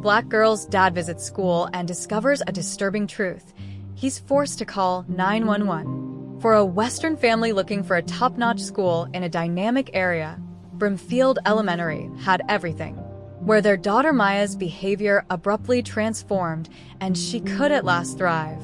Black girl's dad visits school and discovers a disturbing truth. He's forced to call 911. For a Western family looking for a top-notch school in a dynamic area, Brimfield Elementary had everything, where their daughter Maya's behavior abruptly transformed and she could at last thrive.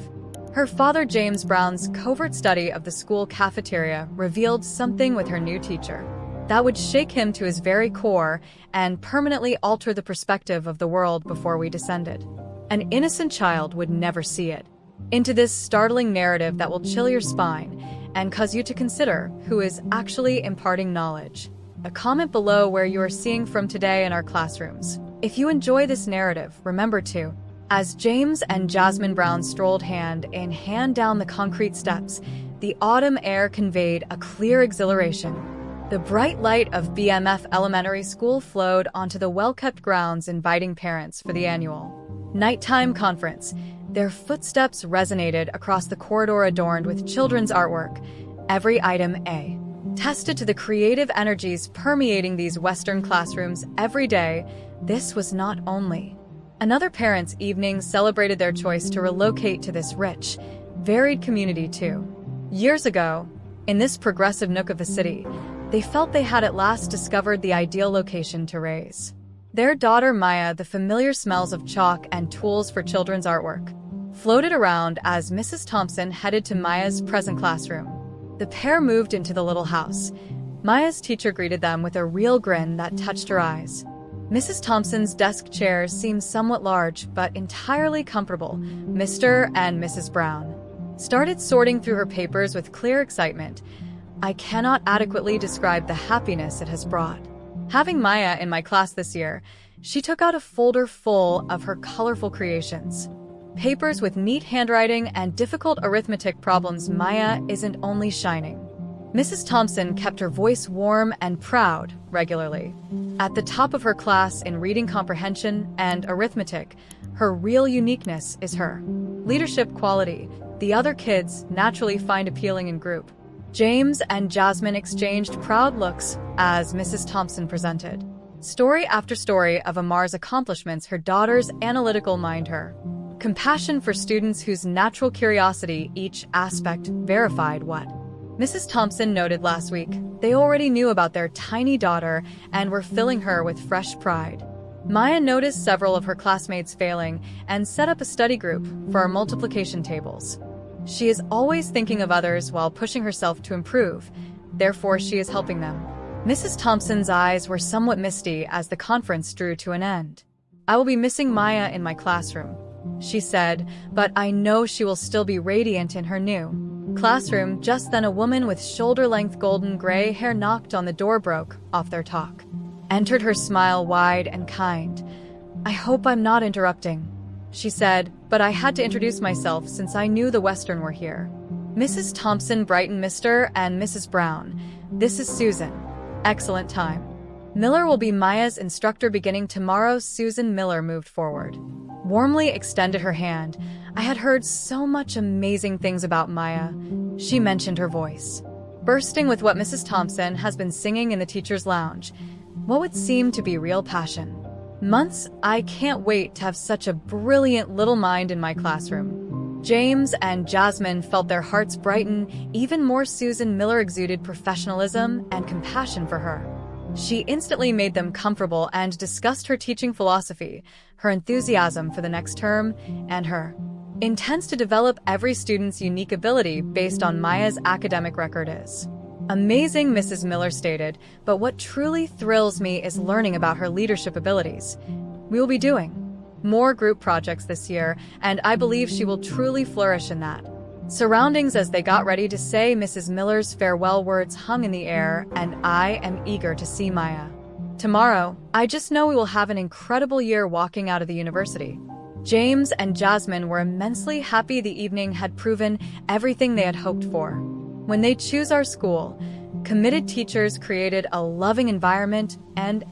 Her father James Brown's covert study of the school cafeteria revealed something with her new teacher that would shake him to his very core and permanently alter the perspective of the world before we descended. An innocent child would never see it. Into this startling narrative that will chill your spine and cause you to consider who is actually imparting knowledge. A comment below where you are seeing from today in our classrooms. If you enjoy this narrative, remember to. As James and Jasmine Brown strolled hand in hand down the concrete steps, the autumn air conveyed a clear exhilaration. The bright light of BMF Elementary School flowed onto the well-kept grounds, inviting parents for the annual nighttime conference. Their footsteps resonated across the corridor adorned with children's artwork, every item attested to the creative energies permeating these Western classrooms every day. This was not only another parents' evening celebrated their choice to relocate to this rich, varied community too. Years ago, in this progressive nook of the city, they felt they had at last discovered the ideal location to raise their daughter Maya. The familiar smells of chalk and tools for children's artwork floated around as Mrs. Thompson headed to Maya's present classroom. The pair moved into the little house. Maya's teacher greeted them with a real grin that touched her eyes. Mrs. Thompson's desk chairs seemed somewhat large, but entirely comfortable. Mr. and Mrs. Brown started sorting through her papers with clear excitement. I cannot adequately describe the happiness it has brought. Having Maya in my class this year, she took out a folder full of her colorful creations. Papers with neat handwriting and difficult arithmetic problems. Maya isn't only shining. Mrs. Thompson kept her voice warm and proud regularly. At the top of her class in reading comprehension and arithmetic, her real uniqueness is her leadership quality. The other kids naturally find appealing in group. James and Jasmine exchanged proud looks as Mrs. Thompson presented story after story of Amar's accomplishments. Her daughter's analytical mind, her compassion for students whose natural curiosity, each aspect verified what Mrs. Thompson noted last week. They already knew about their tiny daughter and were filling her with fresh pride. Maya noticed several of her classmates failing and set up a study group for our multiplication tables. She is always thinking of others while pushing herself to improve, therefore she is helping them. Mrs. Thompson's eyes were somewhat misty as the conference drew to an end. I will be missing Maya in my classroom, she said, but I know she will still be radiant in her new classroom. Just then a woman with shoulder-length golden gray hair knocked on the door, broke off their talk. Entered, her smile wide and kind. I hope I'm not interrupting, she said, but I had to introduce myself since I knew the Western were here. Mrs. Thompson brightened. Mr. and Mrs. Brown, this is Susan. Excellent time. Miller will be Maya's instructor beginning tomorrow. Susan Miller moved forward, warmly extended her hand. I had heard so much amazing things about Maya, she mentioned, her voice bursting with what Mrs. Thompson has been singing in the teacher's lounge. What would seem to be real passion. Months, I can't wait to have such a brilliant little mind in my classroom. James and Jasmine felt their hearts brighten even more. Susan Miller exuded professionalism and compassion for her. She instantly made them comfortable and discussed her teaching philosophy, her enthusiasm for the next term, and her intends to develop every student's unique ability based on Maya's academic record is amazing, Mrs. Miller stated, but what truly thrills me is learning about her leadership abilities. We will be doing more group projects this year, and I believe she will truly flourish in that. Surroundings as they got ready to say Mrs. Miller's farewell words hung in the air, and I am eager to see Maya tomorrow. I just know we will have an incredible year walking out of the university. James and Jasmine were immensely happy. The evening had proven everything they had hoped for. When they choose our school, committed teachers created a loving environment, and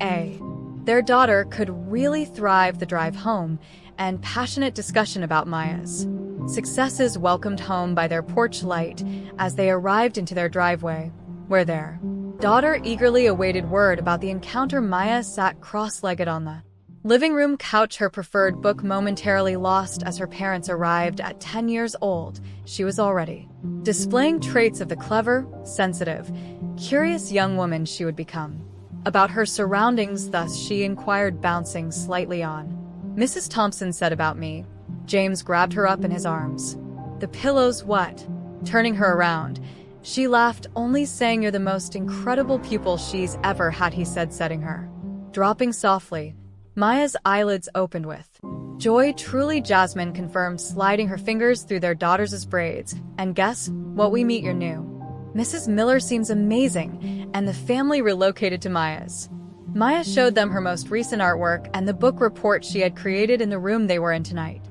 their daughter could really thrive. The drive home and passionate discussion about Maya's successes welcomed home by their porch light as they arrived into their driveway, where their daughter eagerly awaited word about the encounter. Maya sat cross-legged on the Living room couch, her preferred book momentarily lost as her parents arrived. At 10 years old, she was already displaying traits of the clever, sensitive, curious young woman she would become. About her surroundings, thus, she inquired, bouncing slightly on. "Mrs. Thompson said about me." James grabbed her up in his arms. "The pillows what?" Turning her around, she laughed, only saying, "You're the most incredible pupil she's ever had," he said, setting her. Dropping softly, Maya's eyelids opened with joy. "Truly," Jasmine confirmed, sliding her fingers through their daughter's braids. "And guess what we meet your new Mrs. Miller seems amazing," and the family relocated to Maya's. Maya showed them her most recent artwork and the book report she had created in the room they were in tonight.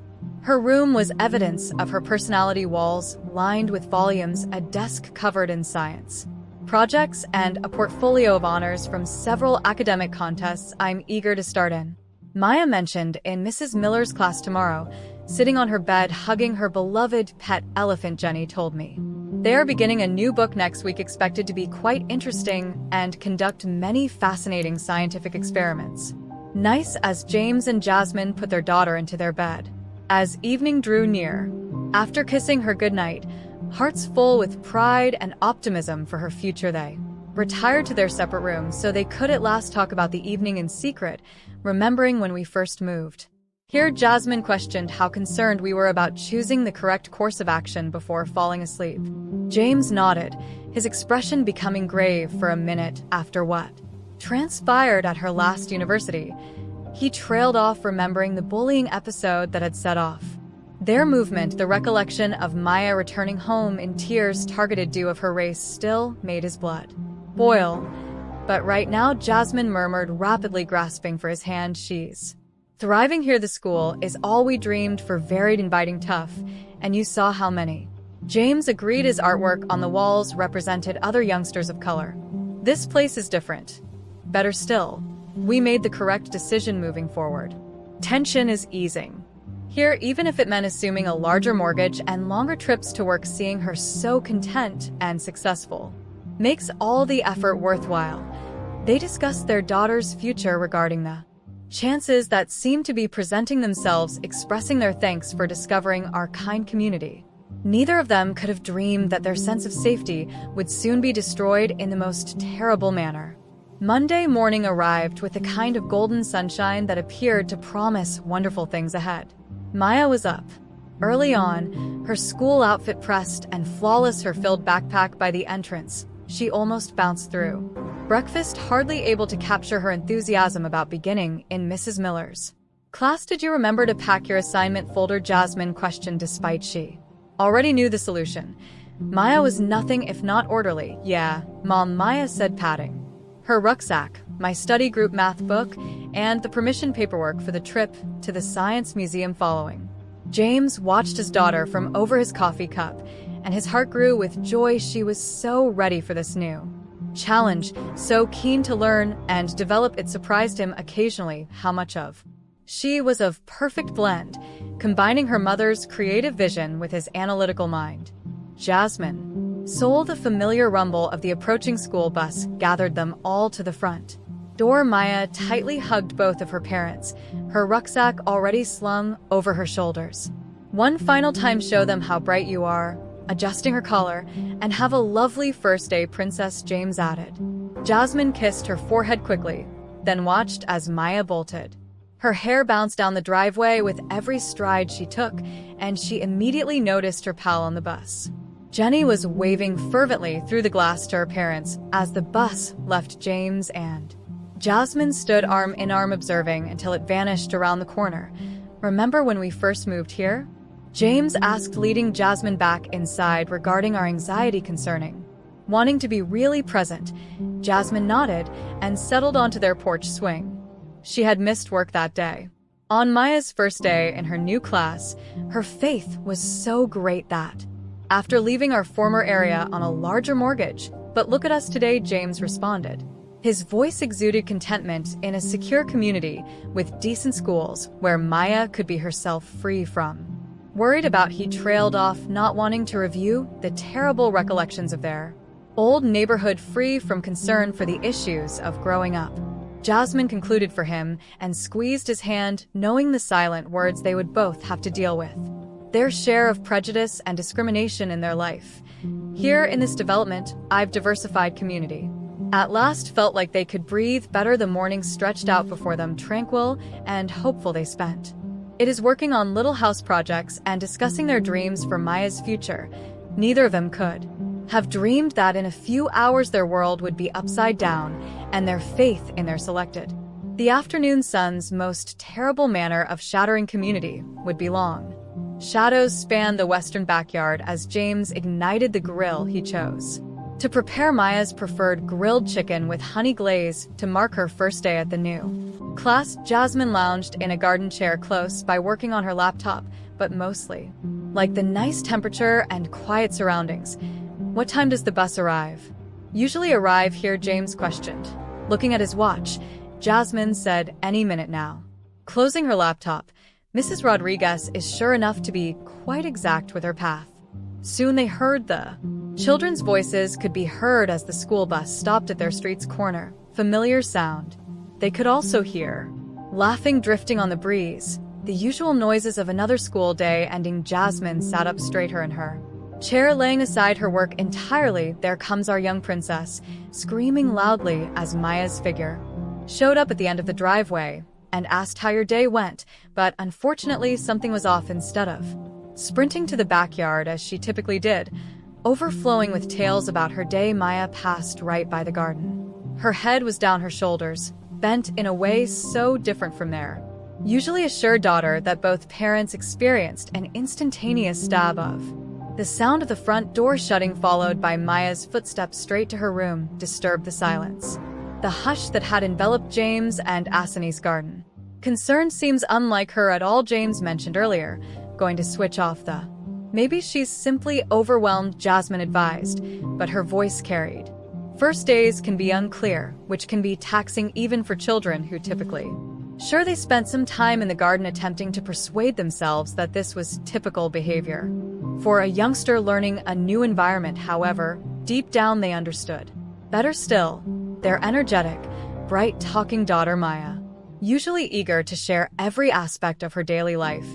Her room was evidence of her personality, walls lined with volumes, a desk covered in science projects, and a portfolio of honors from several academic contests I'm eager to start in. Maya mentioned in Mrs. Miller's class tomorrow, sitting on her bed hugging her beloved pet elephant, Jenny told me. They are beginning a new book next week, expected to be quite interesting and conduct many fascinating scientific experiments. Nice, as James and Jasmine put their daughter into their bed. As evening drew near, after kissing her goodnight, hearts full with pride and optimism for her future, they retired to their separate rooms so they could at last talk about the evening in secret, remembering when we first moved. Here, Jasmine questioned how concerned we were about choosing the correct course of action before falling asleep. James nodded, his expression becoming grave for a minute. After what transpired at her last university, he trailed off, remembering the bullying episode that had set off their movement. The recollection of Maya returning home in tears, targeted due of her race, still made his blood boil. "But right now," Jasmine murmured, rapidly grasping for his hand, "she's thriving here. The school is all we dreamed for, varied, inviting, tough, and you saw how many." James agreed. His artwork on the walls represented other youngsters of color. "This place is different. Better still, we made the correct decision moving forward. Tension is easing here, even if it meant assuming a larger mortgage and longer trips to work. Seeing her so content and successful makes all the effort worthwhile." They discussed their daughter's future, regarding the chances that seemed to be presenting themselves, expressing their thanks for discovering our kind community. Neither of them could have dreamed that their sense of safety would soon be destroyed in the most terrible manner. Monday morning arrived with a kind of golden sunshine that appeared to promise wonderful things ahead. Maya was up early on, her school outfit pressed and flawless, her filled backpack by the entrance. She almost bounced through breakfast, hardly able to capture her enthusiasm about beginning in Mrs. Miller's class. "Did you remember to pack your assignment folder?" Jasmine questioned, despite she already knew the solution. Maya was nothing if not orderly. "Yeah, Mom," Maya said, patting her rucksack, "my study group math book, and the permission paperwork for the trip to the Science Museum following." James watched his daughter from over his coffee cup, and his heart grew with joy. She was so ready for this new challenge, so keen to learn and develop. It surprised him occasionally how much of she was of perfect blend, combining her mother's creative vision with his analytical mind. Jasmine soul, the familiar rumble of the approaching school bus gathered them all to the front door. Maya tightly hugged both of her parents, her rucksack already slung over her shoulders. "One final time, show them how bright you are," adjusting her collar, "and have a lovely first day, Princess," James added. Jasmine kissed her forehead quickly, then watched as Maya bolted. Her hair bounced down the driveway with every stride she took, and she immediately noticed her pal on the bus. Jenny was waving fervently through the glass to her parents as the bus left. James and Jasmine stood arm in arm, observing until it vanished around the corner. "Remember when we first moved here?" James asked, leading Jasmine back inside, regarding our anxiety concerning wanting to be really present. Jasmine nodded and settled onto their porch swing. She had missed work that day. On Maya's first day in her new class, her faith was so great that, after leaving our former area on a larger mortgage, "But look at us today," James responded. His voice exuded contentment in a secure community with decent schools where Maya could be herself, free from worried about. He trailed off, not wanting to review the terrible recollections of their old neighborhood, free from concern for the issues of growing up. Jasmine concluded for him and squeezed his hand, knowing the silent words they would both have to deal with. Their share of prejudice and discrimination in their life. Here in this development, I've diversified community. At last felt like they could breathe better. The mornings stretched out before them, tranquil and hopeful they spent. It is working on little house projects and discussing their dreams for Maya's future. Neither of them could have dreamed that in a few hours their world would be upside down and their faith in their selected. The afternoon sun's most terrible manner of shattering community would be long. Shadows spanned the western backyard as James ignited the grill he chose to prepare Maya's preferred grilled chicken with honey glaze to mark her first day at the new class. Jasmine lounged in a garden chair close by, working on her laptop, but mostly like the nice temperature and quiet surroundings. What time does the bus arrive? Usually arrive here, James questioned. Looking at his watch, Jasmine said, any minute now. Closing her laptop, Mrs. Rodriguez is sure enough to be quite exact with her path. Soon they heard the children's voices could be heard as the school bus stopped at their street's corner. Familiar sound. They could also hear laughing drifting on the breeze, the usual noises of another school day ending. Jasmine sat up straighter in her chair, laying aside her work entirely. There comes our young princess, screaming loudly as Maya's figure showed up at the end of the driveway and asked how your day went, but unfortunately something was off. Instead of sprinting to the backyard as she typically did, overflowing with tales about her day, Maya passed right by the garden. Her head was down her shoulders, bent in a way so different from their usually assured daughter that both parents experienced an instantaneous stab of. The sound of the front door shutting, followed by Maya's footsteps straight to her room, disturbed the silence. The hush that had enveloped James and Asani's garden. Concern seems unlike her at all. James mentioned earlier, going to switch off the. Maybe she's simply overwhelmed, Jasmine advised, but her voice carried. First days can be unclear, which can be taxing even for children who typically. Sure, they spent some time in the garden attempting to persuade themselves that this was typical behavior for a youngster learning a new environment. However, deep down they understood. Better still, their energetic, bright talking daughter Maya, usually eager to share every aspect of her daily life.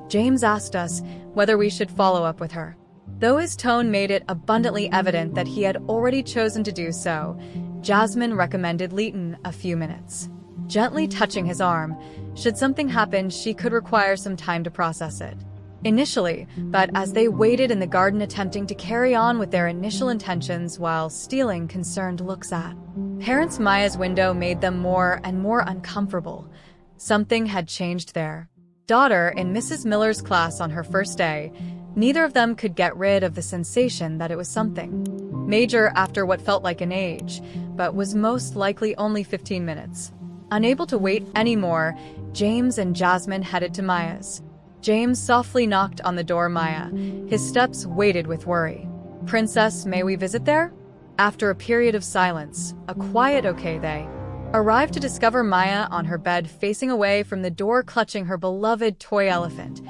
James asked us whether we should follow up with her. Though his tone made it abundantly evident that he had already chosen to do so, Jasmine recommended Leighton a few minutes, gently touching his arm. Should something happen, she could require some time to process it. Initially, but as they waited in the garden attempting to carry on with their initial intentions while stealing concerned looks at parents, Maya's window made them more and more uncomfortable. Something had changed there. Daughter in Mrs. Miller's class on her first day, neither of them could get rid of the sensation that it was something major after what felt like an age, but was most likely only 15 minutes. Unable to wait anymore, James and Jasmine headed to Maya's. James softly knocked on the door. Maya, his steps weighted with worry. Princess, may we visit there? After a period of silence, a quiet okay, they arrived to discover Maya on her bed, facing away from the door, clutching her beloved toy elephant,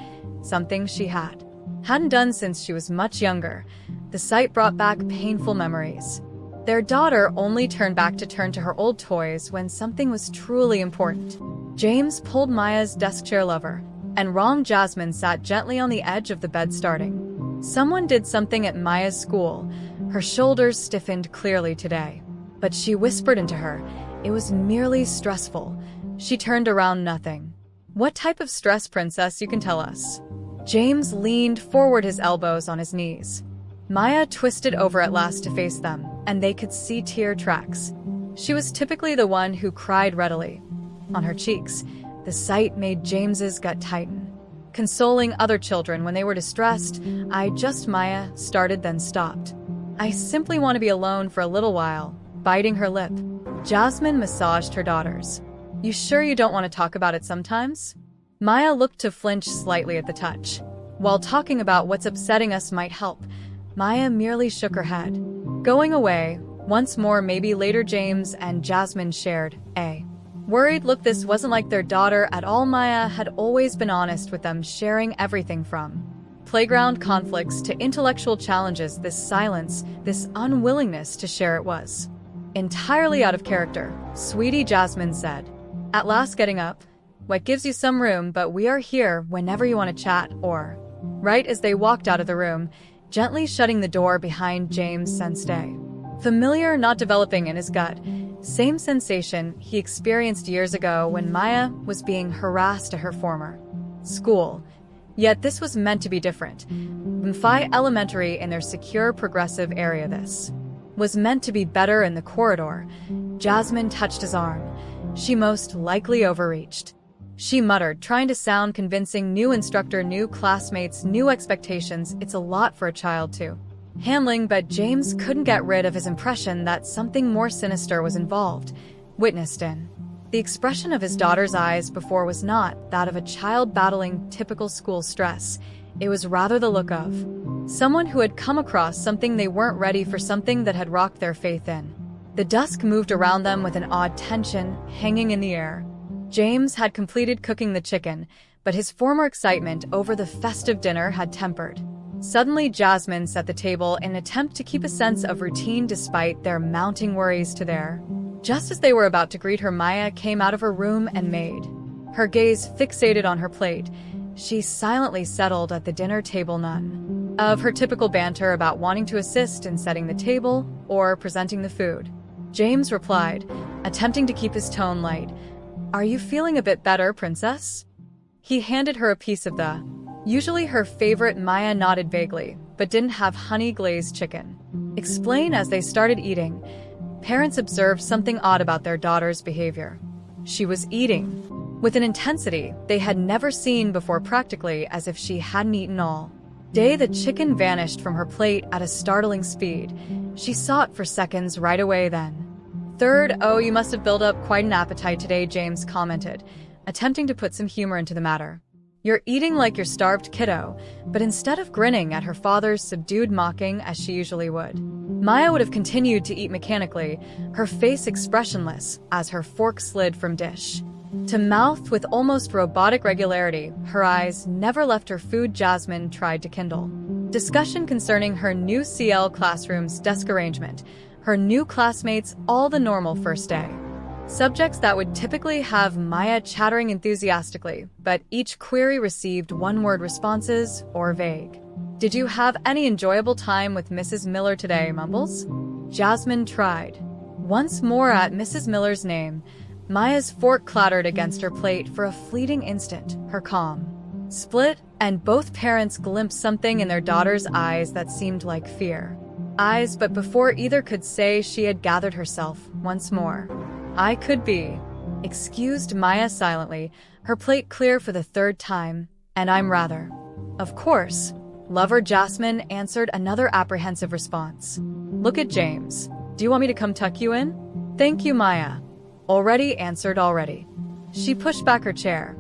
something she hadn't done since she was much younger. The sight brought back painful memories. Their daughter only turned back to turn to her old toys when something was truly important. James pulled Maya's desk chair lever, and wrong. Jasmine sat gently on the edge of the bed, starting. Someone did something at Maya's school. Her shoulders stiffened clearly today. But she whispered into her, it was merely stressful. She turned around, nothing. What type of stress, princess? You can tell us. James leaned forward, his elbows on his knees. Maya twisted over at last to face them, and they could see tear tracks. She was typically the one who cried readily. On her cheeks, the sight made James's gut tighten. Consoling other children when they were distressed, Maya started, then stopped. I simply want to be alone for a little while, biting her lip. Jasmine massaged her daughters. You sure you don't want to talk about it sometimes? Maya looked to flinch slightly at the touch. While talking about what's upsetting us might help, Maya merely shook her head. Going away, once more, maybe later. James and Jasmine shared a worried look. This wasn't like their daughter at all. Maya had always been honest with them, sharing everything from playground conflicts to intellectual challenges. This silence, this unwillingness to share it was Entirely out of character, Sweetie, Jasmine said, at last getting up. What gives you some room, but we are here whenever you want to chat, or... Right as they walked out of the room, gently shutting the door behind James sensed a familiar not developing in his gut. Same sensation he experienced years ago when Maya was being harassed at her former school. Yet this was meant to be different. Brimfield Elementary in their secure, progressive area, this was meant to be better. In the corridor, Jasmine touched his arm. She most likely overreached. She muttered, trying to sound convincing. New instructor, new classmates, new expectations. It's a lot for a child to handling, but James couldn't get rid of his impression that something more sinister was involved. Witnessed in the expression of his daughter's eyes before was not that of a child battling typical school stress. It was rather the look of someone who had come across something they weren't ready for, something that had rocked their faith in. The dusk moved around them with an odd tension hanging in the air. James had completed cooking the chicken, but his former excitement over the festive dinner had tempered. Suddenly, Jasmine set the table in an attempt to keep a sense of routine despite their mounting worries to there. Just as they were about to greet her, Maya came out of her room and made her gaze fixated on her plate. She silently settled at the dinner table, none of her typical banter about wanting to assist in setting the table or presenting the food. James replied, attempting to keep his tone light. Are you feeling a bit better, princess? He handed her a piece of the usually her favorite. Maya nodded vaguely, but didn't have honey-glazed chicken. Explain. As they started eating, parents observed something odd about their daughter's behavior. She was eating with an intensity they had never seen before, practically as if she hadn't eaten all day. The chicken vanished from her plate at a startling speed. She saw it for seconds right away, then third. Oh, you must have built up quite an appetite today, James commented, attempting to put some humor into the matter. You're eating like your starved kiddo. But instead of grinning at her father's subdued mocking as she usually would, Maya would have continued to eat mechanically, her face expressionless as her fork slid from dish to mouth with almost robotic regularity. Her eyes never left her food. Jasmine tried to kindle discussion concerning her new CL classroom's desk arrangement, her new classmates, all the normal first day subjects that would typically have Maya chattering enthusiastically, but each query received one-word responses or vague. Did you have any enjoyable time with Mrs. Miller today, Mumbles? Jasmine tried once more at Mrs. Miller's name. Maya's fork clattered against her plate. For a fleeting instant, her calm split, and both parents glimpsed something in their daughter's eyes that seemed like fear. Eyes, but before either could say, she had gathered herself once more. I could be excused. Maya silently, her plate clear for the third time, and I'm rather. Of course. Lover. Jasmine answered, another apprehensive response. Look at James. Do you want me to come tuck you in? Thank you, Maya. Already answered already. She pushed back her chair.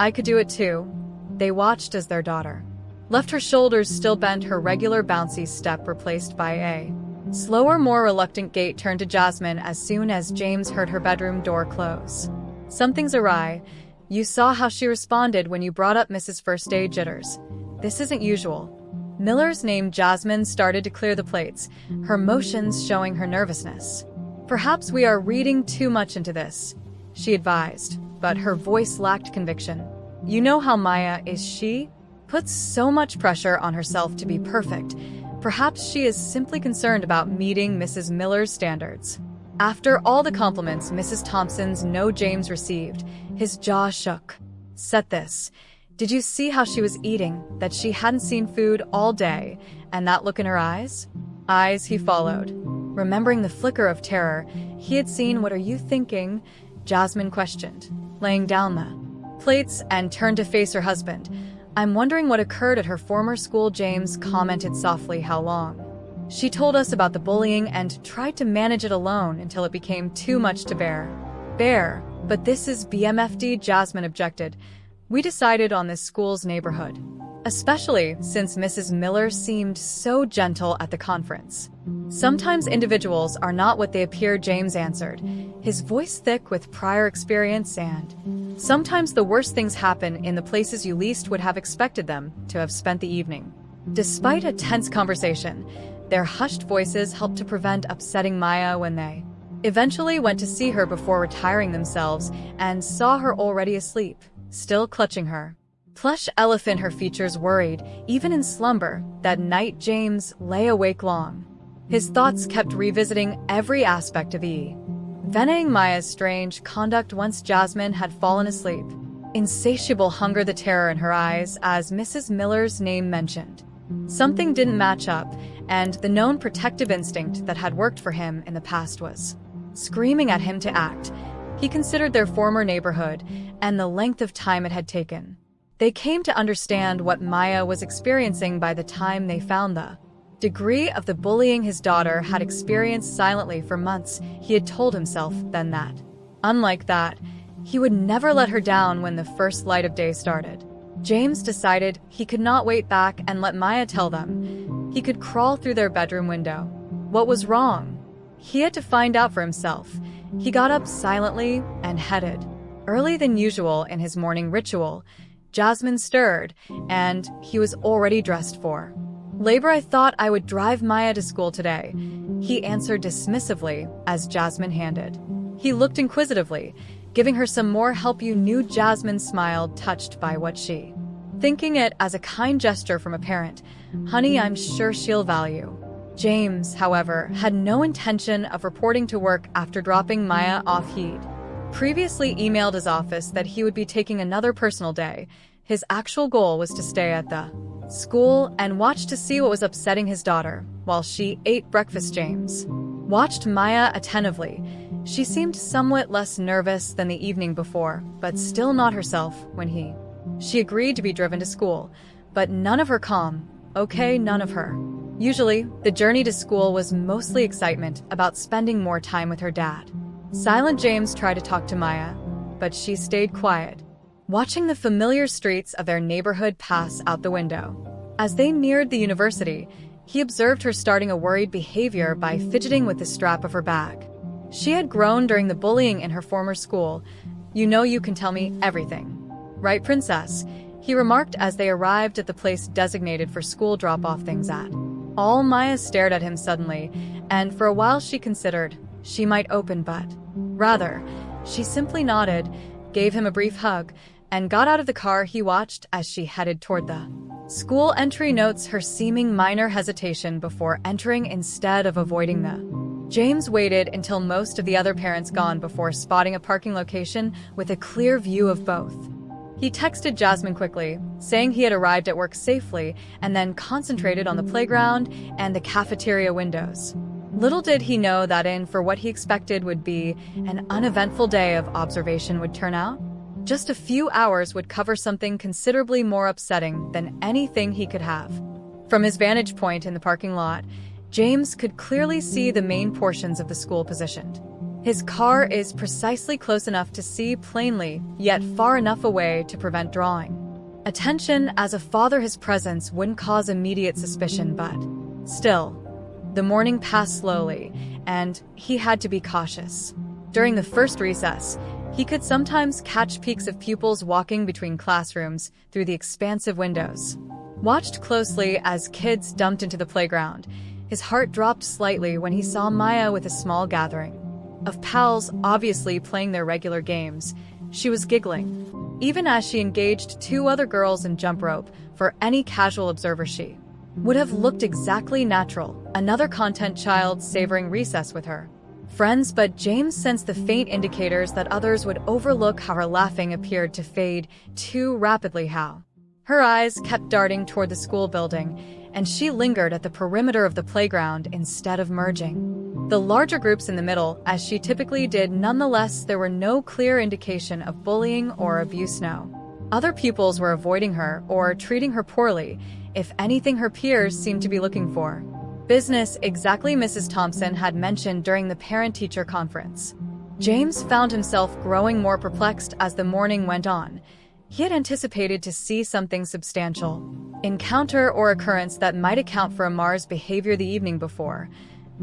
I could do it too. They watched as their daughter left her shoulders still bent, her regular bouncy step replaced by a slower, more reluctant gait. Turned to Jasmine as soon as James heard her bedroom door close. Something's awry. You saw how she responded when you brought up Mrs. First Day jitters. This isn't usual. Miller's name. Jasmine started to clear the plates, her motions showing her nervousness. Perhaps we are reading too much into this, she advised, but her voice lacked conviction. You know how Maya is. She puts so much pressure on herself to be perfect. Perhaps she is simply concerned about meeting Mrs. Miller's standards. After all the compliments Mrs. Thompson's no James received, his jaw shook. Set this. Did you see how she was eating, that she hadn't seen food all day, and that look in her eyes? Eyes he followed. Remembering the flicker of terror he had seen. What are you thinking? Jasmine questioned, laying down the plates and turned to face her husband. I'm wondering what occurred at her former school. James commented softly. How long? She told us about the bullying and tried to manage it alone until it became too much to bear. But this is BMFD, Jasmine objected. We decided on this school's neighborhood, especially since Mrs. Miller seemed so gentle at the conference. Sometimes individuals are not what they appear, James answered, his voice thick with prior experience, and sometimes the worst things happen in the places you least would have expected them to have spent the evening. Despite a tense conversation, their hushed voices helped to prevent upsetting Maya when they eventually went to see her before retiring themselves and saw her already asleep, still clutching her plush elephant. Her features worried. Even in slumber, that night James lay awake long. His thoughts kept revisiting every aspect of E. Veneing Maya's strange conduct once Jasmine had fallen asleep. Insatiable hunger, the terror in her eyes as Mrs. Miller's name mentioned. Something didn't match up, and the known protective instinct that had worked for him in the past was screaming at him to act. He considered their former neighborhood and the length of time it had taken. They came to understand what Maya was experiencing by the time they found the degree of the bullying his daughter had experienced silently for months. He had told himself then that, unlike that, he would never let her down when the first light of day started. James decided he could not wait back and let Maya tell them. He could crawl through their bedroom window. What was wrong? He had to find out for himself. He got up silently and headed. Early than usual in his morning ritual, Jasmine stirred, and he was already dressed for labor. I thought I would drive Maya to school today, he answered dismissively as Jasmine handed. He looked inquisitively, giving her some more help. You knew. Jasmine smiled, touched by what she, thinking it as a kind gesture from a parent. Honey, I'm sure she'll value. James, however, had no intention of reporting to work after dropping Maya off. He'd previously emailed his office that he would be taking another personal day. His actual goal was to stay at the school and watch to see what was upsetting his daughter while she ate breakfast. James watched Maya attentively. She seemed somewhat less nervous than the evening before, but still not herself when she agreed to be driven to school, but none of her calm. Okay, none of her. Usually, the journey to school was mostly excitement about spending more time with her dad. Silent James tried to talk to Maya, but she stayed quiet, watching the familiar streets of their neighborhood pass out the window. As they neared the university, he observed her starting a worried behavior by fidgeting with the strap of her bag. She had grown during the bullying in her former school. You know, you can tell me everything, right, princess? He remarked as they arrived at the place designated for school drop-off things at. All Maya stared at him suddenly, and for a while she considered she might open, but rather, she simply nodded, gave him a brief hug, and got out of the car. He watched as she headed toward the school entry, notes her seeming minor hesitation before entering instead of avoiding the. James waited until most of the other parents gone before spotting a parking location with a clear view of both. He texted Jasmine quickly, saying he had arrived at work safely, and then concentrated on the playground and the cafeteria windows. Little did he know that in for what he expected would be an uneventful day of observation would turn out. Just a few hours would cover something considerably more upsetting than anything he could have. From his vantage point in the parking lot, James could clearly see the main portions of the school positioned. His car is precisely close enough to see plainly, yet far enough away to prevent drawing attention. As a father, his presence wouldn't cause immediate suspicion, but still, the morning passed slowly, and he had to be cautious. During the first recess, he could sometimes catch peeks of pupils walking between classrooms through the expansive windows. Watched closely as kids dumped into the playground, his heart dropped slightly when he saw Maya with a small gathering of pals, obviously playing their regular games. She was giggling, even as she engaged two other girls in jump rope. For any casual observer, she would have looked exactly natural, another content child savoring recess with her friends, but James sensed the faint indicators that others would overlook. How her laughing appeared to fade too rapidly, how her eyes kept darting toward the school building, and she lingered at the perimeter of the playground instead of merging the larger groups in the middle, as she typically did. Nonetheless, there were no clear indication of bullying or abuse. No other pupils were avoiding her or treating her poorly. If anything, her peers seemed to be looking for business, exactly Mrs. Thompson had mentioned during the parent-teacher conference. James found himself growing more perplexed as the morning went on. He had anticipated to see something substantial, encounter or occurrence that might account for Amar's behavior the evening before.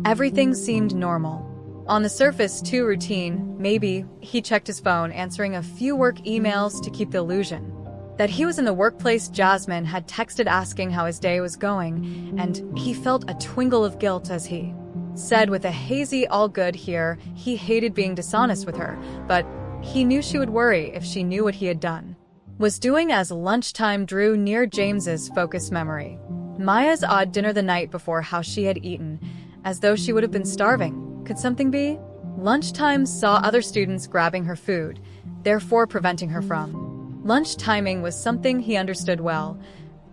Everything seemed normal. On the surface, too routine. Maybe he checked his phone, answering a few work emails to keep the illusion that he was in the workplace. Jasmine had texted asking how his day was going, and he felt a twinge of guilt as he said with a hazy "all good" here. He hated being dishonest with her, but he knew she would worry if she knew what he had done. Was doing as lunchtime drew near James's focused memory. Maya's odd dinner the night before, how she had eaten, as though she would have been starving. Could something be? Lunchtime saw other students grabbing her food, therefore preventing her from. Lunch timing was something he understood well.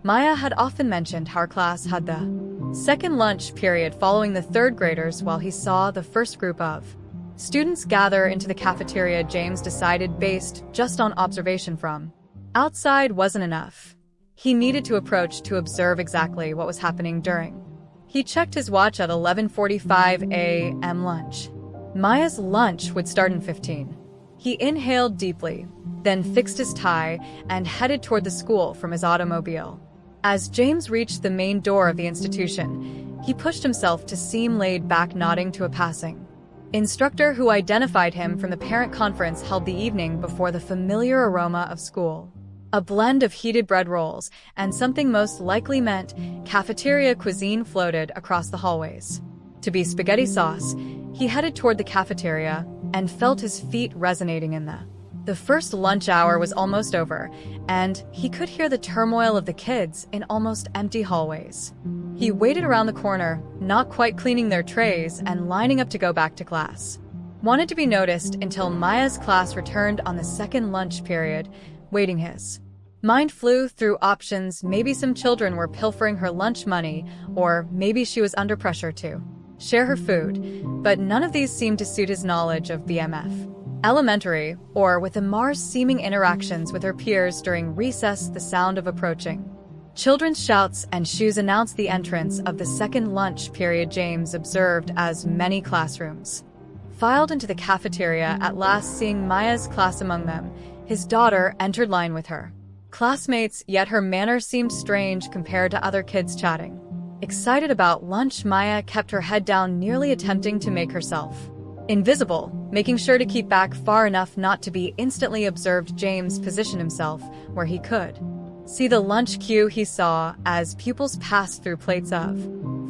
Maya had often mentioned how her class had the second lunch period following the third graders, while he saw the first group of students gather into the cafeteria. James decided, based just on observation from outside wasn't enough. He needed to approach to observe exactly what was happening during. He checked his watch at 11:45 a.m. lunch. Maya's lunch would start in 15. He inhaled deeply, then fixed his tie and headed toward the school from his automobile. As James reached the main door of the institution, he pushed himself to seem laid back, nodding to a passing instructor who identified him from the parent conference held the evening before. The familiar aroma of school, a blend of heated bread rolls and something most likely meant cafeteria cuisine, floated across the hallways. To be spaghetti sauce, he headed toward the cafeteria and felt his feet resonating in the first lunch hour was almost over, and he could hear the turmoil of the kids in almost empty hallways. He waited around the corner, not quite cleaning their trays and lining up to go back to class. Wanted to be noticed until Maya's class returned on the second lunch period, waiting. His mind flew through options. Maybe some children were pilfering her lunch money, or maybe she was under pressure to share her food, but none of these seemed to suit his knowledge of Brimfield Elementary, or with Amar's seeming interactions with her peers during recess. The sound of approaching children's shouts and shoes announced the entrance of the second lunch period. James observed as many classrooms filed into the cafeteria, at last seeing Maya's class among them. His daughter entered line with her classmates, yet her manner seemed strange compared to other kids chatting excited about lunch. Maya kept her head down, nearly attempting to make herself invisible, making sure to keep back far enough not to be instantly observed. James positioned himself where he could see the lunch queue. He saw as pupils passed through plates of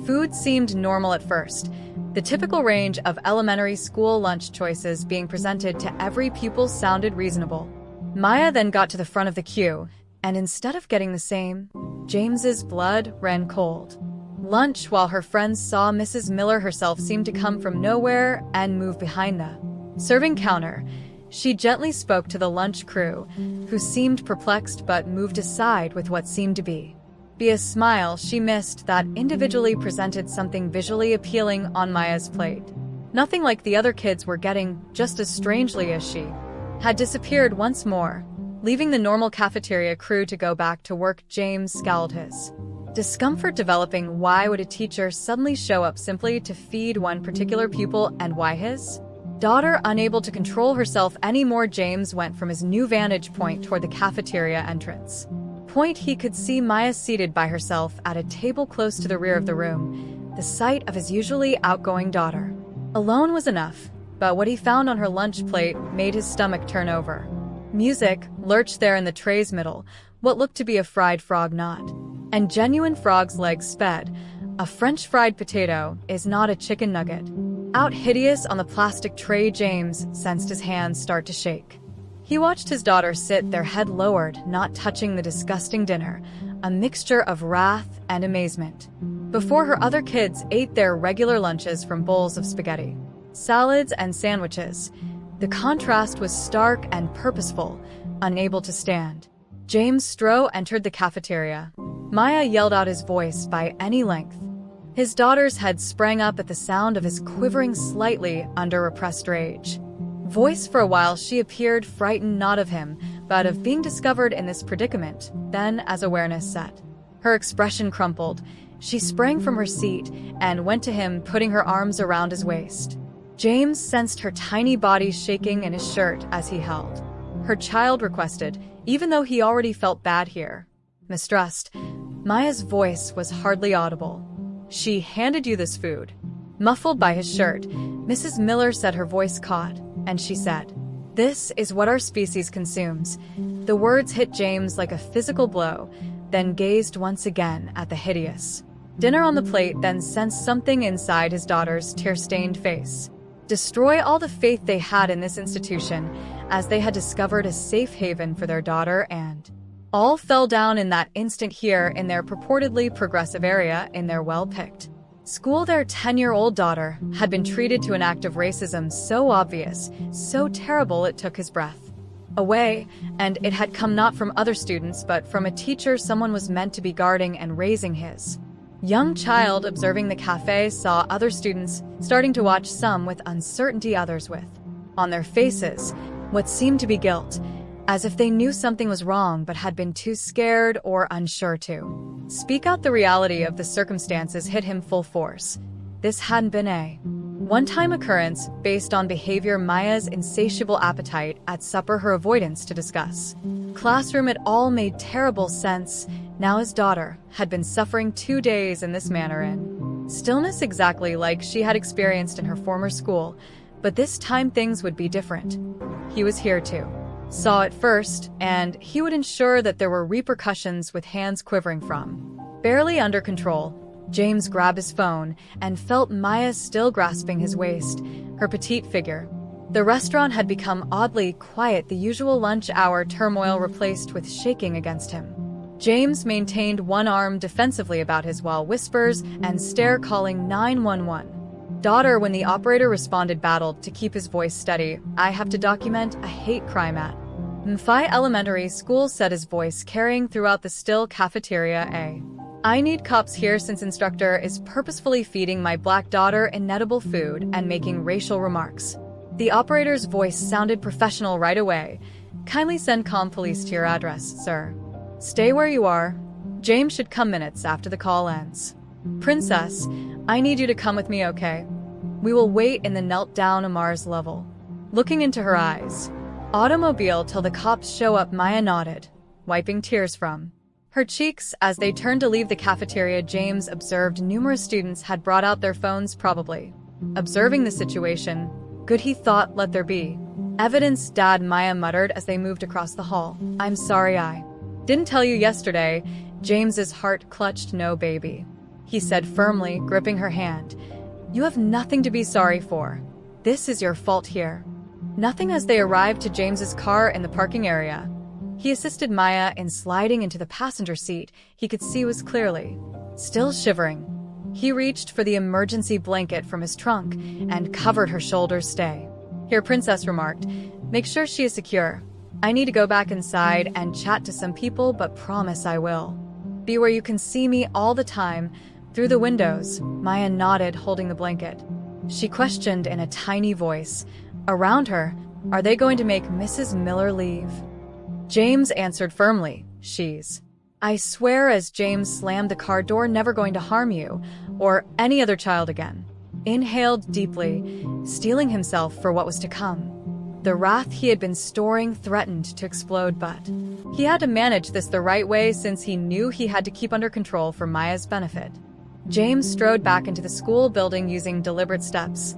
food seemed normal at first, the typical range of elementary school lunch choices being presented to every pupil sounded reasonable. Maya then got to the front of the queue, and instead of getting the same, James's blood ran cold. Lunch, while her friends saw Mrs. Miller herself seemed to come from nowhere and move behind the serving counter. She gently spoke to the lunch crew, who seemed perplexed but moved aside with what seemed to be a smile. She missed that individually presented something visually appealing on Maya's plate. Nothing like the other kids were getting, just as strangely as she had disappeared once more, leaving the normal cafeteria crew to go back to work. James scowled, his discomfort developing. Why would a teacher suddenly show up simply to feed one particular pupil, and why his daughter unable to control herself anymore? James went from his new vantage point toward the cafeteria entrance point. He could see Maya seated by herself at a table close to the rear of the room. The sight of his usually outgoing daughter alone was enough, but what he found on her lunch plate made his stomach turn over. Music lurched there in the tray's middle, what looked to be a fried frog knot, and genuine frog's legs sped. A French fried potato is not a chicken nugget. Out hideous on the plastic tray. James sensed his hands start to shake. He watched his daughter sit there, head lowered, not touching the disgusting dinner, a mixture of wrath and amazement. Before her, other kids ate their regular lunches from bowls of spaghetti, salads, and sandwiches. The contrast was stark and purposeful. Unable to stand, James Stroh entered the cafeteria. Maya yelled out his voice by any length. His daughter's head sprang up at the sound of his quivering slightly under repressed rage voice. For a while she appeared frightened, not of him, but of being discovered in this predicament. Then, as awareness set, her expression crumpled. She sprang from her seat and went to him, putting her arms around his waist. James sensed her tiny body shaking in his shirt as he held her. Child requested, even though he already felt bad here. Mistrust. Maya's voice was hardly audible. She handed you this food. Muffled by his shirt, Mrs. Miller said, her voice caught, and she said, "This is what our species consumes." The words hit James like a physical blow, then gazed once again at the hideous Dinner on the plate, then sensed something inside his daughter's tear-stained face. Destroy all the faith they had in this institution, as they had discovered a safe haven for their daughter, and all fell down in that instant here in their purportedly progressive area in their well-picked school. Their 10-year-old daughter had been treated to an act of racism so obvious, so terrible it took his breath away, and it had come not from other students but from a teacher someone was meant to be guarding and raising his young child. Observing the cafe, saw other students starting to watch, some with uncertainty, others with, on their faces, what seemed to be guilt, as if they knew something was wrong but had been too scared or unsure to speak out. The reality of the circumstances hit him full force. This hadn't been a one-time occurrence based on behavior. Maya's insatiable appetite at supper, her avoidance to discuss classroom, it all made terrible sense. Now his daughter had been suffering 2 days in this manner, in stillness, exactly like she had experienced in her former school, but this time things would be different. He was here to saw it first, and he would ensure that there were repercussions. With hands quivering from barely under control, James grabbed his phone and felt Maya still grasping his waist, her petite figure. The restaurant had become oddly quiet, the usual lunch hour turmoil replaced with shaking against him. James maintained one arm defensively about his while whispers and stare, calling 911. Daughter. When the operator responded, battled to keep his voice steady. I have to document a hate crime at Brimfield Elementary School, said his voice carrying throughout the still cafeteria. I need cops here since instructor is purposefully feeding my black daughter inedible food and making racial remarks. The operator's voice sounded professional right away. Kindly send police to your address, sir. Stay where you are. James should come minutes after the call ends. Princess, I need you to come with me, okay? We will wait in the knelt down Amar's level. Looking into her eyes. Automobile till the cops show up. Maya nodded, wiping tears from her cheeks as they turned to leave the cafeteria. James observed numerous students had brought out their phones, probably observing the situation. Good, he thought, let there be evidence. Dad, Maya muttered as they moved across the hall. I'm sorry I didn't tell you yesterday. James's heart clutched. No, baby, he said firmly, gripping her hand. You have nothing to be sorry for. This is your fault here. Nothing. As they arrived to James's car in the parking area, he assisted Maya in sliding into the passenger seat. He could see was clearly still shivering. He reached for the emergency blanket from his trunk and covered her shoulders. Stay here, Princess remarked. Make sure she is secure. I need to go back inside and chat to some people, but promise I will be where you can see me all the time through the windows. Maya nodded, holding the blanket. She questioned in a tiny voice around her, are they going to make Mrs. Miller leave? James answered firmly, she's. I swear, as James slammed the car door, never going to harm you or any other child again. Inhaled deeply, steeling himself for what was to come. The wrath he had been storing threatened to explode, but he had to manage this the right way since he knew he had to keep under control for Maya's benefit. James strode back into the school building using deliberate steps.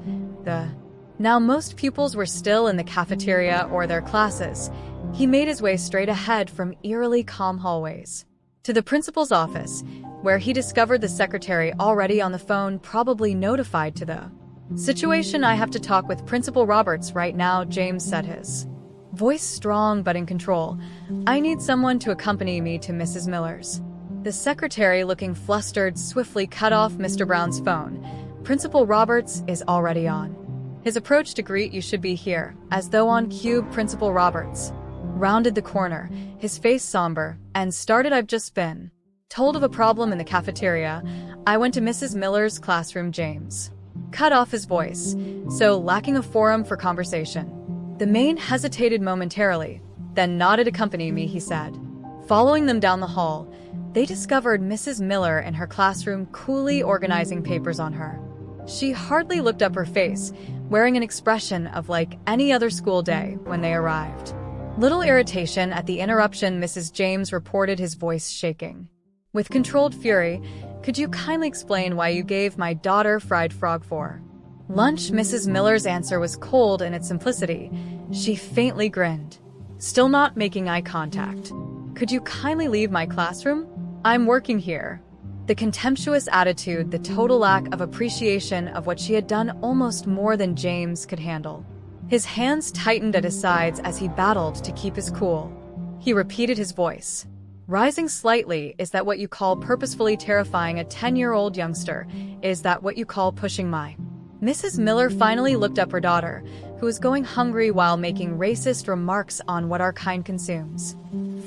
Now most pupils were still in the cafeteria or their classes. He made his way straight ahead from eerily calm hallways to the principal's office, where he discovered the secretary already on the phone, probably notified to the situation. I have to talk with Principal Roberts right now, James said, his voice strong but in control. I need someone to accompany me to Mrs. Miller's. The secretary, looking flustered, swiftly cut off Mr. Brown's phone. Principal Roberts is already on. His approach to greet you should be here, as though on cue. Principal Roberts rounded the corner, his face somber, and started. I've just been told of a problem in the cafeteria. I went to Mrs. Miller's classroom. James cut off his voice, so lacking a forum for conversation. The man hesitated momentarily, then nodded. Accompany me, he said. Following them down the hall, they discovered Mrs. Miller in her classroom, coolly organizing papers on her. She hardly looked up, her face wearing an expression of like any other school day when they arrived. Little irritation at the interruption, Mrs. James reported, his voice shaking with controlled fury. Could you kindly explain why you gave my daughter fried frog for lunch? Mrs. Miller's answer was cold in its simplicity. She faintly grinned, still not making eye contact. Could you kindly leave my classroom? I'm working here. The contemptuous attitude, the total lack of appreciation of what she had done, almost more than James could handle. His hands tightened at his sides as he battled to keep his cool. He repeated his voice. Rising slightly, is that what you call purposefully terrifying a 10-year-old youngster? Is that what you call pushing my... Mrs. Miller finally looked up her daughter, who was going hungry while making racist remarks on what our kind consumes.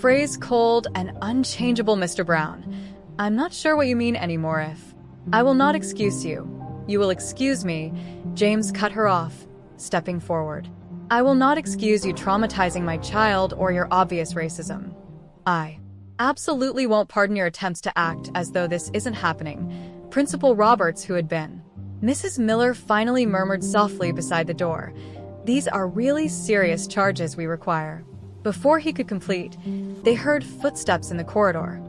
Phrase cold and unchangeable, Mr. Brown. I'm not sure what you mean anymore if... I will not excuse you. You will excuse me. James cut her off, stepping forward. I will not excuse you traumatizing my child or your obvious racism. I absolutely won't pardon your attempts to act as though this isn't happening. Principal Roberts, who had been... Mrs. Miller finally murmured softly beside the door. These are really serious charges we require. Before he could complete, they heard footsteps in the corridor.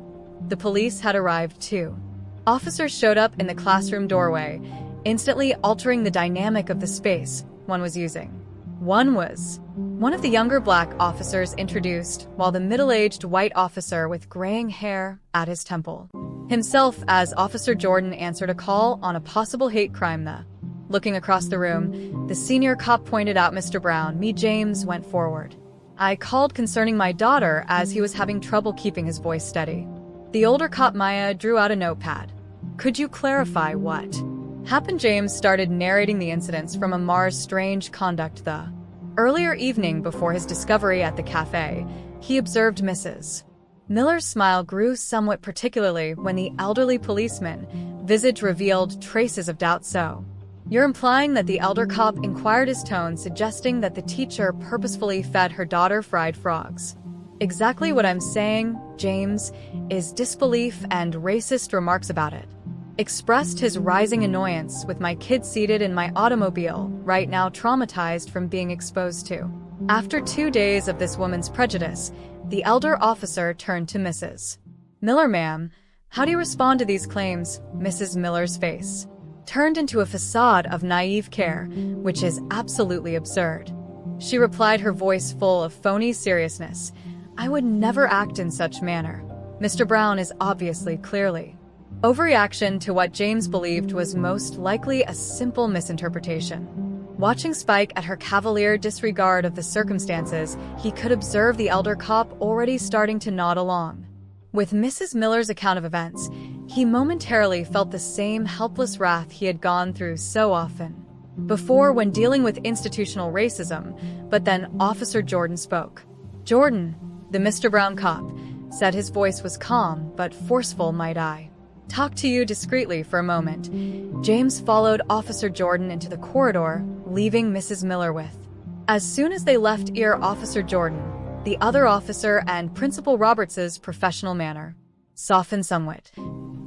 The police had arrived too. Officers showed up in the classroom doorway, instantly altering the dynamic of the space one was using. One of the younger black officers introduced, while the middle-aged white officer with graying hair at his temple. Himself as Officer Jordan answered a call on a possible hate crime. Looking across the room, the senior cop pointed out Mr. Brown. James went forward. I called concerning my daughter as he was having trouble keeping his voice steady. The older cop, Maya, drew out a notepad. Could you clarify what happened? James started narrating the incidents from Amar's strange conduct. The earlier evening before his discovery at the cafe, he observed Mrs. Miller's smile grew somewhat, particularly when the elderly policeman's visage revealed traces of doubt. So, you're implying that the elder cop inquired, his tone suggesting that the teacher purposefully fed her daughter fried frogs. Exactly what I'm saying, James, is disbelief and racist remarks about it. Expressed his rising annoyance with my kid seated in my automobile, right now traumatized from being exposed to. After 2 days of this woman's prejudice, the elder officer turned to Mrs. Miller. Ma'am, how do you respond to these claims? Mrs. Miller's face turned into a facade of naive care, which is absolutely absurd. She replied, her voice full of phony seriousness. I would never act in such manner. Mr. Brown is obviously clearly overreaction to what James believed was most likely a simple misinterpretation. Watching Spike at her cavalier disregard of the circumstances, he could observe the elder cop already starting to nod along. With Mrs. Miller's account of events, he momentarily felt the same helpless wrath he had gone through so often before when dealing with institutional racism, but then Officer Jordan spoke. Jordan, the Mr. Brown cop, said. His voice was calm but forceful. Might I talk to you discreetly for a moment? James followed Officer Jordan into the corridor, leaving Mrs. Miller with. As soon as they left Officer Jordan, the other officer and Principal Roberts's professional manner softened somewhat.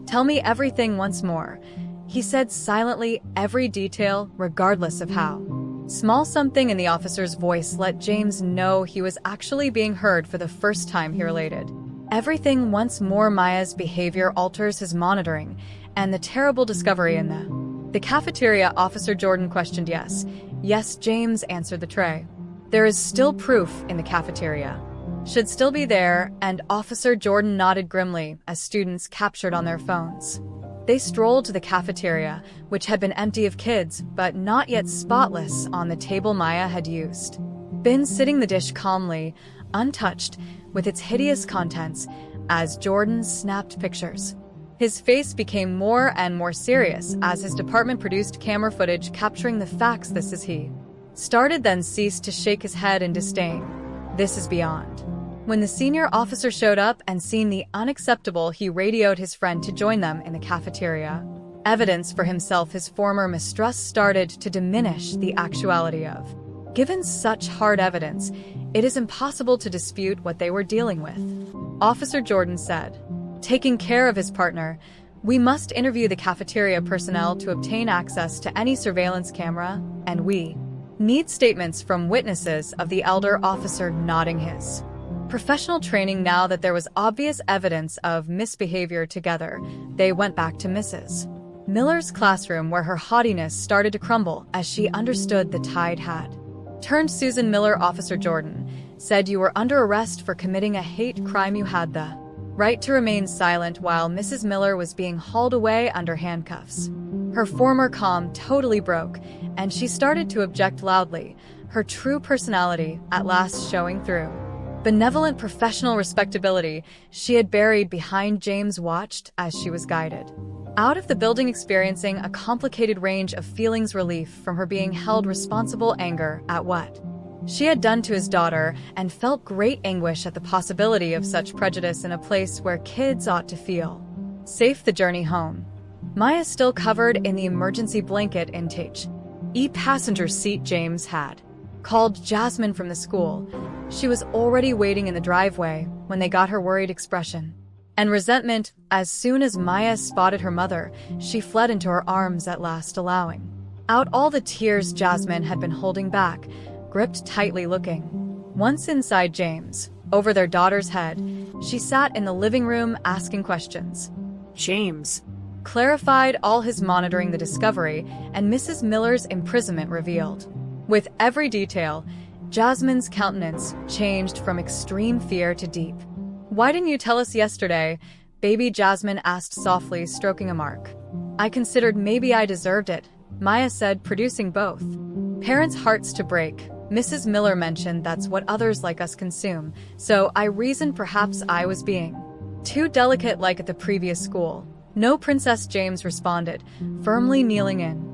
Tell me everything once more, he said silently, every detail, regardless of how small. Something in the officer's voice let James know he was actually being heard for the first time. He related everything once more. Maya's behavior alters his monitoring, and the terrible discovery in the cafeteria. Officer Jordan questioned. Yes, James answered. The tray. There is still proof in the cafeteria. Should still be there, and Officer Jordan nodded grimly as students captured on their phones. They strolled to the cafeteria, which had been empty of kids, but not yet spotless on the table Maya had used. Been sitting the dish calmly, untouched, with its hideous contents, as Jordan snapped pictures. His face became more and more serious as his department produced camera footage capturing the facts. This is he. Started, then ceased to shake his head in disdain. This is beyond. When the senior officer showed up and seen the unacceptable, he radioed his friend to join them in the cafeteria. Evidence for himself, his former mistrust started to diminish the actuality of. Given such hard evidence, it is impossible to dispute what they were dealing with. Officer Jordan said, taking care of his partner, we must interview the cafeteria personnel to obtain access to any surveillance camera, and we need statements from witnesses of the elder officer, nodding his professional training. Now that there was obvious evidence of misbehavior, together, they went back to Mrs. Miller's classroom, where her haughtiness started to crumble as she understood the tide had turned. Susan Miller. Officer Jordan said you were under arrest for committing a hate crime. You had the right to remain silent while Mrs. Miller was being hauled away under handcuffs. Her former calm totally broke, and she started to object loudly, her true personality at last showing through. Benevolent professional respectability she had buried behind James watched as she was guided out of the building, experiencing a complicated range of feelings, relief from her being held responsible, anger at what she had done to his daughter, and felt great anguish at the possibility of such prejudice in a place where kids ought to feel safe. The journey home. Maya still covered in the emergency blanket intake. Passenger seat. James had called Jasmine from the school. She was already waiting in the driveway when they got her worried expression and resentment. As soon as Maya spotted her mother, she fled into her arms at last, allowing out all the tears Jasmine had been holding back, gripped tightly. Looking once inside James, over their daughter's head, she sat in the living room asking questions. James clarified all his monitoring the discovery and Mrs. Miller's imprisonment revealed. With every detail, Jasmine's countenance changed from extreme fear to deep. "Why didn't you tell us yesterday?" baby Jasmine asked softly, stroking a mark. "I considered maybe I deserved it," Maya said, producing both parents' hearts to break. Mrs. Miller mentioned that's what others like us consume, so I reasoned perhaps I was being too delicate like at the previous school. "No, Princess," James responded, firmly kneeling in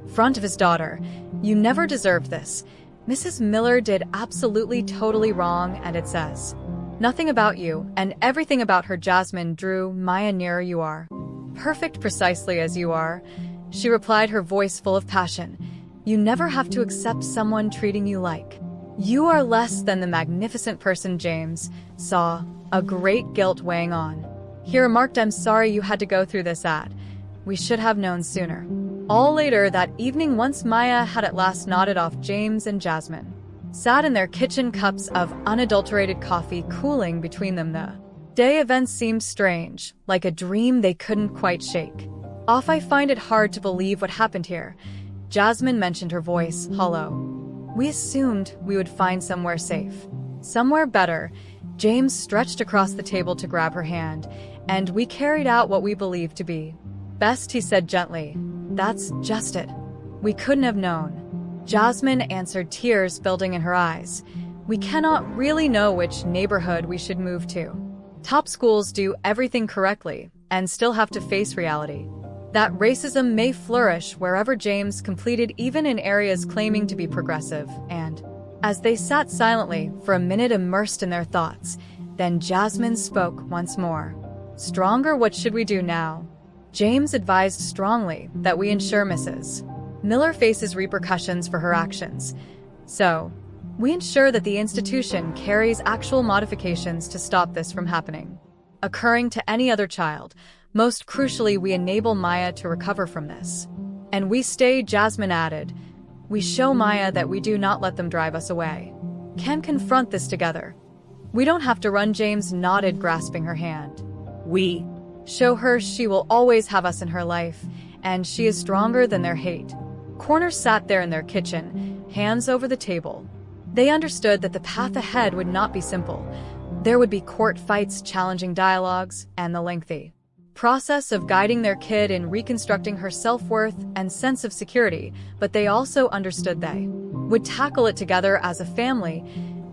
front of his daughter. "You never deserved this. Mrs. Miller did absolutely totally wrong, and it says nothing about you and everything about her." Jasmine drew Maya nearer. "You are perfect precisely as you are," she replied, her voice full of passion. "You never have to accept someone treating you like you are less than the magnificent person." James saw a great guilt weighing on. He remarked, "I'm sorry you had to go through this. We should have known sooner." All later that evening, once Maya had at last nodded off, James and Jasmine sat in their kitchen, cups of unadulterated coffee cooling between them. The day events seemed strange, like a dream they couldn't quite shake off. "I find it hard to believe what happened here," Jasmine mentioned, her voice hollow. "We assumed we would find somewhere safe, somewhere better." James stretched across the table to grab her hand. "And we carried out what we believed to be best," he said gently. "That's just it. We couldn't have known." Jasmine answered, tears building in her eyes. "We cannot really know which neighborhood we should move to. Top schools do everything correctly and still have to face reality that racism may flourish wherever." James completed, "even in areas claiming to be progressive." And as they sat silently for a minute, immersed in their thoughts, then Jasmine spoke once more. "Stronger. What should we do now?" James advised strongly that we ensure Mrs. Miller faces repercussions for her actions. "So, we ensure that the institution carries actual modifications to stop this from occurring to any other child. Most crucially, we enable Maya to recover from this. And we stay," Jasmine added. "We show Maya that we do not let them drive us away. Can confront this together. We don't have to run." James nodded, grasping her hand. "We show her she will always have us in her life, and she is stronger than their hate." Corners sat there in their kitchen, hands over the table. They understood that the path ahead would not be simple. There would be court fights, challenging dialogues, and the lengthy process of guiding their kid in reconstructing her self-worth and sense of security, but they also understood they would tackle it together as a family,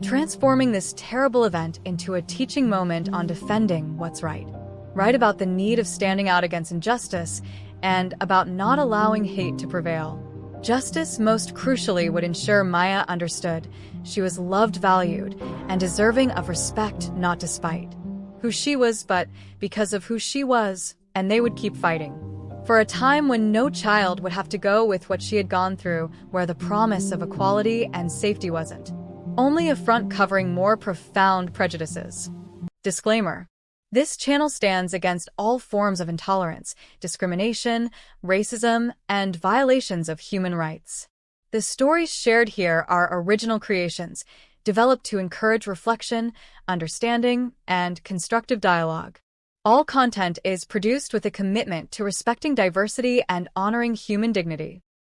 transforming this terrible event into a teaching moment on defending what's right about the need of standing out against injustice, and about not allowing hate to prevail. Justice, most crucially, would ensure Maya understood she was loved, valued, and deserving of respect, not despite who she was, but because of who she was, and they would keep fighting for a time when no child would have to go with what she had gone through, where the promise of equality and safety wasn't only a front covering more profound prejudices. Disclaimer: this channel stands against all forms of intolerance, discrimination, racism, and violations of human rights. The stories shared here are original creations, developed to encourage reflection, understanding, and constructive dialogue. All content is produced with a commitment to respecting diversity and honoring human dignity.